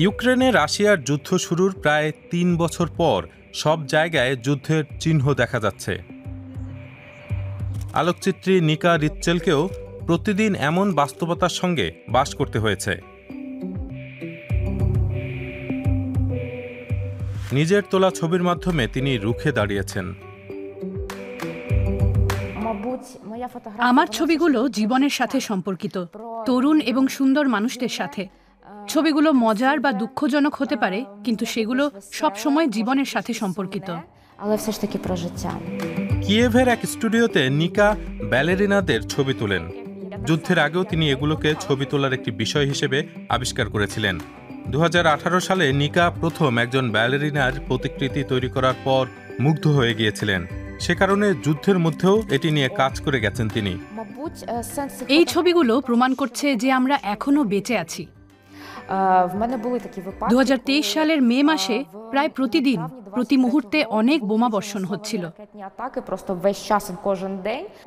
ইউক্রেনে রাশিয়ার যুদ্ধ শুরুর প্রায় ৩ বছর পর সব জায়গায় যুদ্ধের চিহ্ন দেখা যাচ্ছে। আলোকচিত্রী নিকা রিচ্চেলকেও প্রতিদিন এমন বাস্তবতার সঙ্গে বাস করতে হয়েছে। নিজের তোলা ছবির মাধ্যমে তিনি রুখে দাঁড়িয়েছেন। আমার ছবিগুলো জীবনের সাথে সম্পর্কিত, তরুণ এবং সুন্দর মানুষদের সাথে। ছবিগুলো মজার বা দুঃখজনক হতে পারে, কিন্তু সেগুলো সব সময় জীবনের সাথে সম্পর্কিত। কিয়েভের এক স্টুডিওতে নিকা ব্যালেরিনাদের ছবি তোলেন। যুদ্ধের আগেও তিনি এগুলোকে ছবি তোলার একটি বিষয় হিসেবে আবিষ্কার করেছিলেন। 2018 সালে নিকা প্রথম একজন ব্যালেরিনার প্রতিকৃতি তৈরি করার পর মুগ্ধ হয়ে গিয়েছিলেন। সে কারণে যুদ্ধের মধ্যেও এটি নিয়ে কাজ করে গেছেন তিনি। এই ছবিগুলো প্রমাণ করছে যে আমরা এখনো বেঁচে আছি। 2023 সালের মে মাসে প্রায় প্রতিদিন প্রতি মুহূর্তে অনেক বোমা বর্ষণ হচ্ছিল।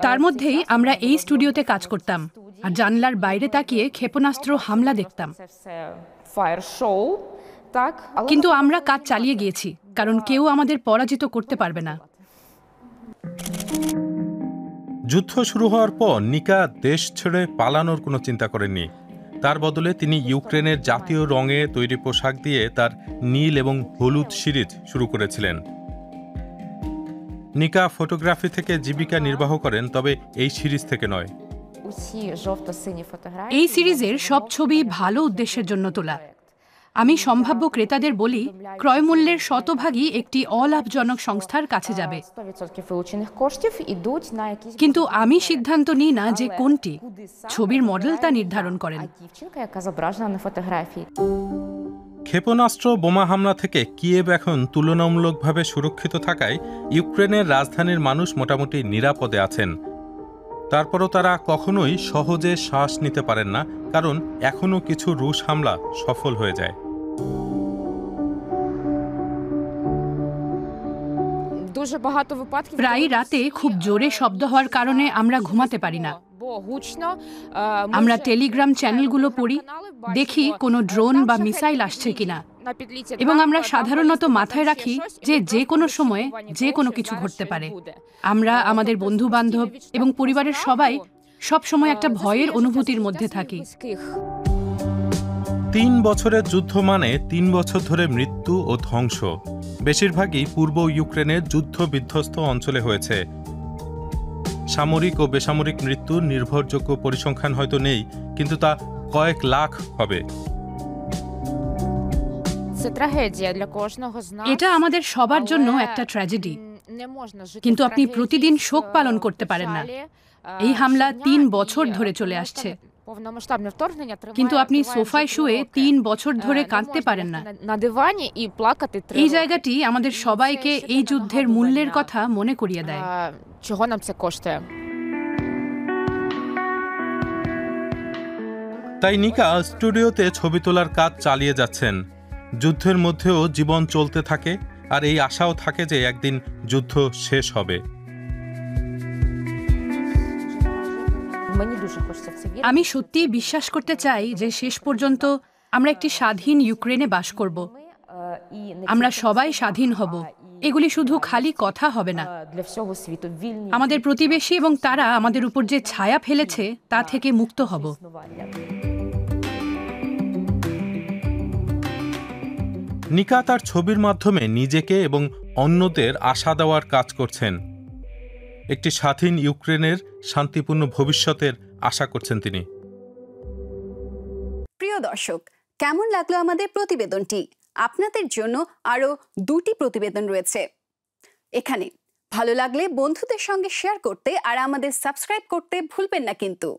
তার মধ্যেই আমরা এই স্টুডিওতে কাজ করতাম আর জানলার বাইরে তাকিয়ে ক্ষেপণাস্ত্র হামলা দেখতাম। কিন্তু আমরা কাজ চালিয়ে গিয়েছি, কারণ কেউ আমাদের পরাজিত করতে পারবে না। যুদ্ধ শুরু হওয়ার পর নিকা দেশ ছেড়ে পালানোর কোনো চিন্তা করেননি। তার বদলে তিনি ইউক্রেনের জাতীয় রঙে তৈরি পোশাক দিয়ে তার নীল এবং হলুদ সিরিজ শুরু করেছিলেন। নিকা ফটোগ্রাফি থেকে জীবিকা নির্বাহ করেন, তবে এই সিরিজ থেকে নয়। এই সিরিজের সব ছবি ভালো উদ্দেশ্যের জন্য তোলা। আমি সম্ভাব্য ক্রেতাদের বলি, ক্রয়মূল্যের শতভাগই একটি অলাভজনক সংস্থার কাছে যাবে। কিন্তু আমি সিদ্ধান্ত নিই না যে কোনটি। ছবির মডেল তা নির্ধারণ করেন। ক্ষেপণাস্ত্র বোমা হামলা থেকে কিয়েভ এখন তুলনামূলকভাবে সুরক্ষিত থাকায় ইউক্রেনের রাজধানীর মানুষ মোটামুটি নিরাপদে আছেন। তারপরও তারা কখনোই সহজে শ্বাস নিতে পারেন না, কারণ এখনও কিছু রুশ হামলা সফল হয়ে যায়। প্রায় রাতে খুব জোরে শব্দ হওয়ার কারণে আমরা ঘুমাতে পারি না। আমরা টেলিগ্রাম চ্যানেলগুলো পড়ি, দেখি কোনো ড্রোন বা মিসাইল আসছে কিনা, এবং আমরা সাধারণত মাথায় রাখি যে যে কোনো সময়ে যে কোনো কিছু ঘটতে পারে। আমরা, আমাদের বন্ধু বান্ধব এবং পরিবারের সবাই সব সময় একটা ভয়ের অনুভূতির মধ্যে থাকি। 3 বছরের যুদ্ধ মানে 3 বছর ধরে মৃত্যু ও ধ্বংস। বেশিরভাগই পূর্ব ইউক্রেনের যুদ্ধ বিধ্বস্ত অঞ্চলে হয়েছে। সামরিক ও বেসামরিক মৃত্যুর নির্ভরযোগ্য পরিসংখ্যান হয়তো নেই, কিন্তু তা কয়েক লাখ হবে। এটা আমাদের সবার জন্য একটা ট্র্যাজেডি, কিন্তু আপনি প্রতিদিন শোক পালন করতে পারেন না। এই হামলা 3 বছর ধরে চলে আসছে, কিন্তু আপনি সোফায় শুয়ে 3 বছর ধরে কাঁদতে পারেন না। এই জায়গাটি আমাদের সবাইকে এই যুদ্ধের মূল্যের কথা মনে করিয়ে দেয়। তাই নিকা স্টুডিওতে ছবি তোলার কাজ চালিয়ে যাচ্ছেন। যুদ্ধের মধ্যেও জীবন চলতে থাকে, আর এই আশাও থাকে যে একদিন যুদ্ধ শেষ হবে। আমি সত্যিই বিশ্বাস করতে চাই যে শেষ পর্যন্ত আমরা একটি স্বাধীন ইউক্রেনে বাস করব। আমরা সবাই স্বাধীন হব। এগুলি শুধু খালি কথা হবে না। আমাদের প্রতিবেশী এবং তারা আমাদের উপর যে ছায়া ফেলেছে তা থেকে মুক্ত হব। নিকা তার ছবির মাধ্যমে নিজেকে এবং অন্যদের আশা দেওয়ার কাজ করছেন। একটি স্বাধীন ইউক্রেনের শান্তিপূর্ণ ভবিষ্যতের আশা করছেন তিনি। প্রিয় দর্শক, কেমন লাগলো আমাদের প্রতিবেদনটি? আপনাদের জন্য আরো 2টি প্রতিবেদন রয়েছে এখানে। ভালো লাগলে বন্ধুদের সঙ্গে শেয়ার করতে আর আমাদের সাবস্ক্রাইব করতে ভুলবেন না কিন্তু।